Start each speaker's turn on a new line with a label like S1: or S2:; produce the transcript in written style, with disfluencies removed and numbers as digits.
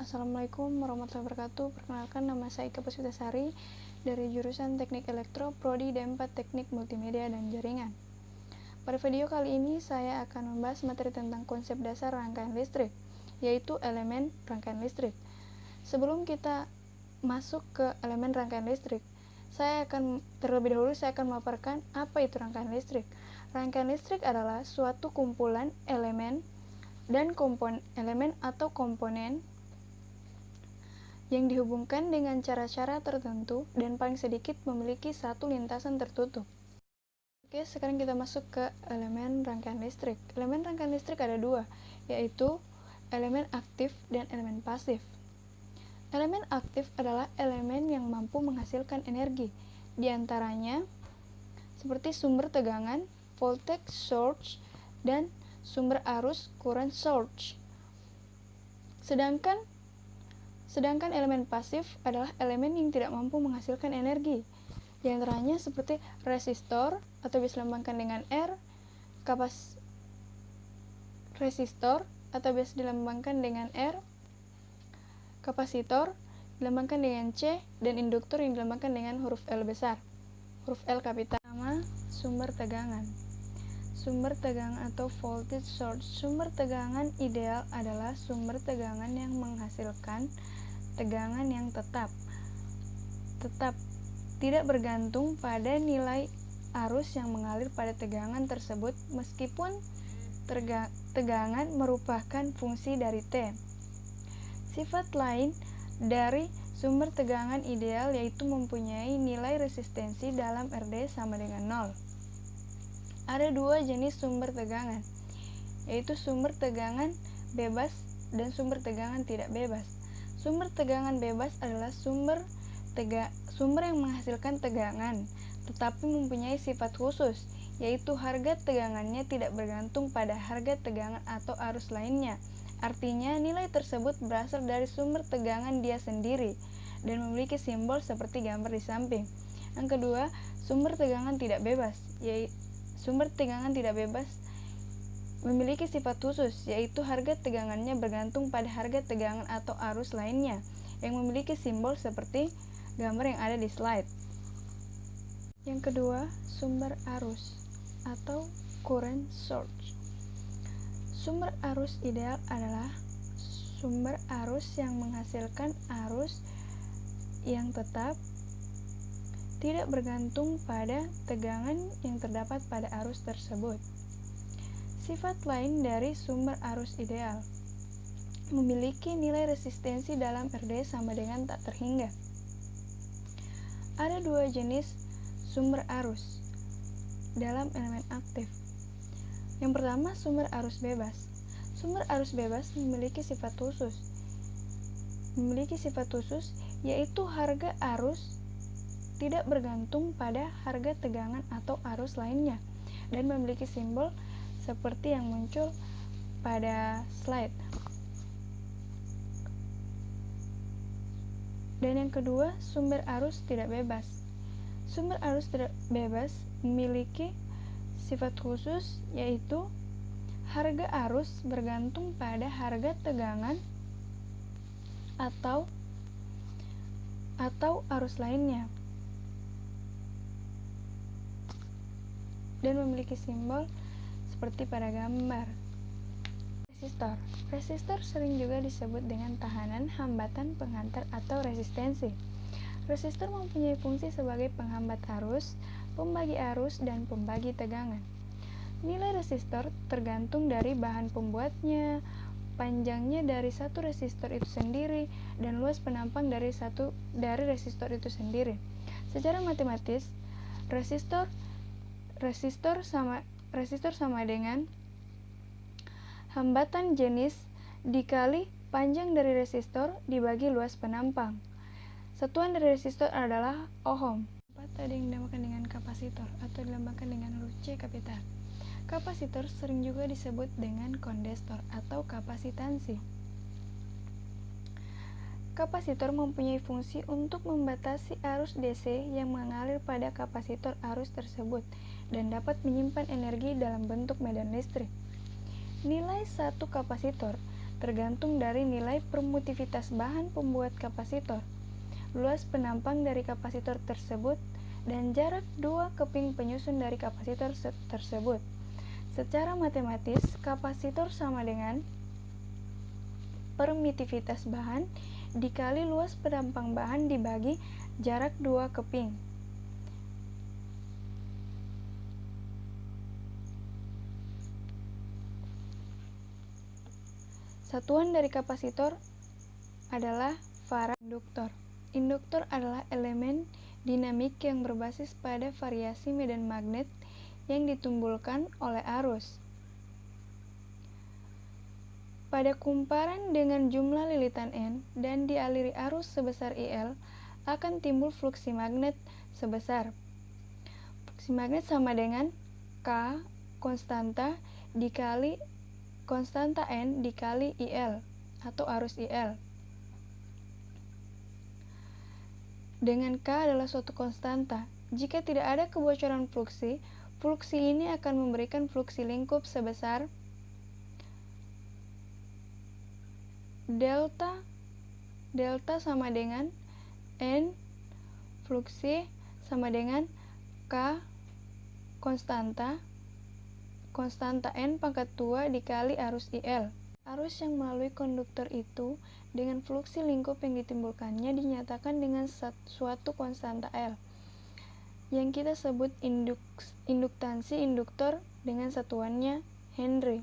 S1: Assalamualaikum warahmatullahi wabarakatuh. Perkenalkan, nama saya Ika Puspitasari dari jurusan Teknik Elektro, Prodi D4 Teknik Multimedia dan Jaringan. Pada video kali ini saya akan membahas materi tentang konsep dasar rangkaian listrik, yaitu elemen rangkaian listrik. Sebelum kita masuk ke elemen rangkaian listrik, terlebih dahulu saya akan memaparkan apa itu rangkaian listrik. Rangkaian listrik adalah suatu kumpulan elemen dan elemen atau komponen yang dihubungkan dengan cara-cara tertentu dan paling sedikit memiliki satu lintasan tertutup. Oke, sekarang kita masuk ke elemen rangkaian listrik. Elemen rangkaian listrik ada dua, yaitu elemen aktif dan elemen pasif. Elemen aktif adalah elemen yang mampu menghasilkan energi, diantaranya seperti sumber tegangan, voltage source, dan sumber arus, current source. Sedangkan elemen pasif adalah elemen yang tidak mampu menghasilkan energi. Di antaranya seperti resistor atau bisa dilambangkan dengan R, resistor atau biasa dilambangkan dengan R, kapasitor dilambangkan dengan C, dan induktor yang dilambangkan dengan huruf L besar, huruf L kapital. Pertama, sumber tegangan. Sumber tegangan atau voltage source. Sumber tegangan ideal adalah sumber tegangan yang menghasilkan tegangan yang tetap tidak bergantung pada nilai arus yang mengalir pada tegangan tersebut, meskipun tegangan merupakan fungsi dari T. Sifat lain dari sumber tegangan ideal yaitu mempunyai nilai resistensi dalam RD sama dengan 0. Ada dua jenis sumber tegangan, yaitu sumber tegangan bebas dan sumber tegangan tidak bebas. Sumber tegangan bebas adalah sumber yang menghasilkan tegangan, tetapi mempunyai sifat khusus, yaitu harga tegangannya tidak bergantung pada harga tegangan atau arus lainnya. Artinya, nilai tersebut berasal dari sumber tegangan dia sendiri dan memiliki simbol seperti gambar di samping. Yang kedua, sumber tegangan tidak bebas, sumber tegangan tidak bebas memiliki sifat khusus, yaitu harga tegangannya bergantung pada harga tegangan atau arus lainnya, yang memiliki simbol seperti gambar yang ada di slide. Yang kedua, sumber arus atau current source. Sumber arus ideal adalah sumber arus yang menghasilkan arus yang tetap, tidak bergantung pada tegangan yang terdapat pada arus tersebut. Sifat lain dari sumber arus ideal, memiliki nilai resistensi dalam RD sama dengan tak terhingga. Ada dua jenis sumber arus dalam elemen aktif. Yang pertama, sumber arus bebas. Sumber arus bebas memiliki sifat khusus, yaitu harga arus tidak bergantung pada harga tegangan atau arus lainnya, dan memiliki simbol seperti yang muncul pada slide. Dan yang kedua, sumber arus tidak bebas. Sumber arus tidak bebas memiliki sifat khusus, yaitu harga arus bergantung pada harga tegangan atau arus lainnya, dan memiliki simbol seperti pada gambar. Resistor sering juga disebut dengan tahanan, hambatan, penghantar, atau resistensi. Resistor mempunyai fungsi sebagai penghambat arus, pembagi arus, dan pembagi tegangan. Nilai resistor tergantung dari bahan pembuatnya, panjangnya dari satu resistor itu sendiri, dan luas penampang dari resistor itu sendiri. Secara matematis, resistor sama dengan hambatan jenis dikali panjang dari resistor dibagi luas penampang. Satuan dari resistor adalah ohm. Ada yang dinamakan dengan kapasitor atau dilambangkan dengan huruf C kapital. Kapasitor sering juga disebut dengan kondenstor atau kapasitansi. Kapasitor mempunyai fungsi untuk membatasi arus DC yang mengalir pada kapasitor arus tersebut dan dapat menyimpan energi dalam bentuk medan listrik. Nilai satu kapasitor tergantung dari nilai permutivitas bahan pembuat kapasitor, luas penampang dari kapasitor tersebut, dan jarak dua keping penyusun dari kapasitor tersebut. Secara matematis, kapasitor sama dengan permitivitas bahan dikali luas penampang bahan dibagi jarak dua keping. Satuan dari kapasitor adalah farad. Induktor adalah elemen dinamik yang berbasis pada variasi medan magnet yang ditimbulkan oleh arus. Pada kumparan dengan jumlah lilitan N dan dialiri arus sebesar IL, akan timbul fluksi magnet sebesar. Fluksi magnet sama dengan K konstanta dikali konstanta N dikali IL atau arus IL. Dengan K adalah suatu konstanta. Jika tidak ada kebocoran fluksi, fluksi ini akan memberikan fluksi lingkup sebesar delta sama dengan N fluksi sama dengan K konstanta N pangkat 2 dikali arus IL. Arus yang melalui konduktor itu dengan fluksi lingkup yang ditimbulkannya dinyatakan dengan suatu konstanta L, yang kita sebut induktansi induktor dengan satuannya Henry.